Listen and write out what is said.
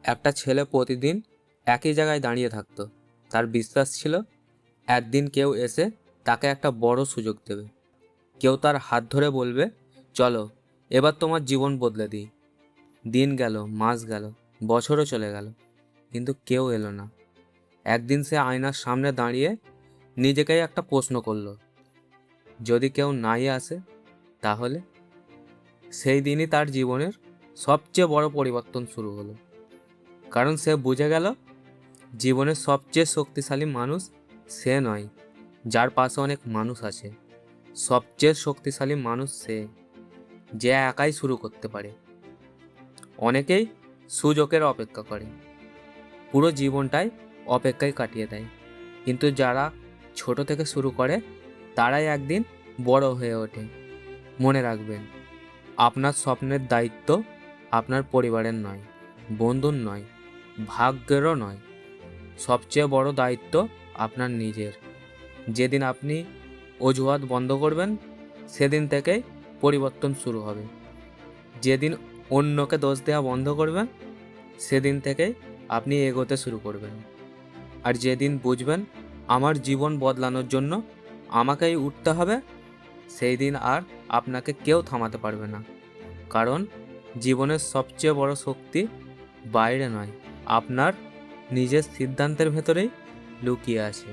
একটা ছেলে প্রতিদিন একই জায়গায় দাঁড়িয়ে থাকতো। তার বিশ্বাস ছিল একদিন কেউ এসে তাকে একটা বড় সুযোগ দেবে। কেউ তার হাত ধরে বলবে, চলো এবার তোমার জীবন বদলে দিই। দিন গেল, মাস গেল, বছরও চলে গেল, কিন্তু কেউ এলো না। একদিন সে আয়নার সামনে দাঁড়িয়ে নিজেকেই একটা প্রশ্ন করলো, যদি কেউ নাই আসে তাহলে? সেই দিনই তার জীবনের সবচেয়ে বড় পরিবর্তন শুরু হলো। কারণ সে বুঝে গেল জীবনের সবচেয়ে শক্তিশালী মানুষ সে নয় যার পাশে অনেক মানুষ আছে। সবচেয়ে শক্তিশালী মানুষ সে যে একাই শুরু করতে পারে। অনেকেই সুযোগের অপেক্ষা করে, পুরো জীবনটাই অপেক্ষায় কাটিয়ে দেয়, কিন্তু যারা ছোট থেকে শুরু করে তারাই একদিন বড় হয়ে ওঠে। মনে রাখবেন, আপনার স্বপ্নের দায়িত্ব আপনার পরিবারের নয়, বন্ধুর নয়, ভাগ্যেরও নয়। সবচেয়ে বড় দায়িত্ব আপনার নিজের। যেদিন আপনি অজুহাত বন্ধ করবেন, সেদিন থেকেই পরিবর্তন শুরু হবে। যেদিন অন্যকে দোষ দেওয়া বন্ধ করবেন, সেদিন থেকেই আপনি এগোতে শুরু করবেন। আর যেদিন বুঝবেন আমার জীবন বদলানোর জন্য আমাকেই উঠতে হবে, সেই দিন আর আপনাকে কেউ থামাতে পারবে না। কারণ জীবনের সবচেয়ে বড় শক্তি বাইরে নয়, আপনার নিজের সিদ্ধান্তের ভেতরেই লুকিয়ে আছে।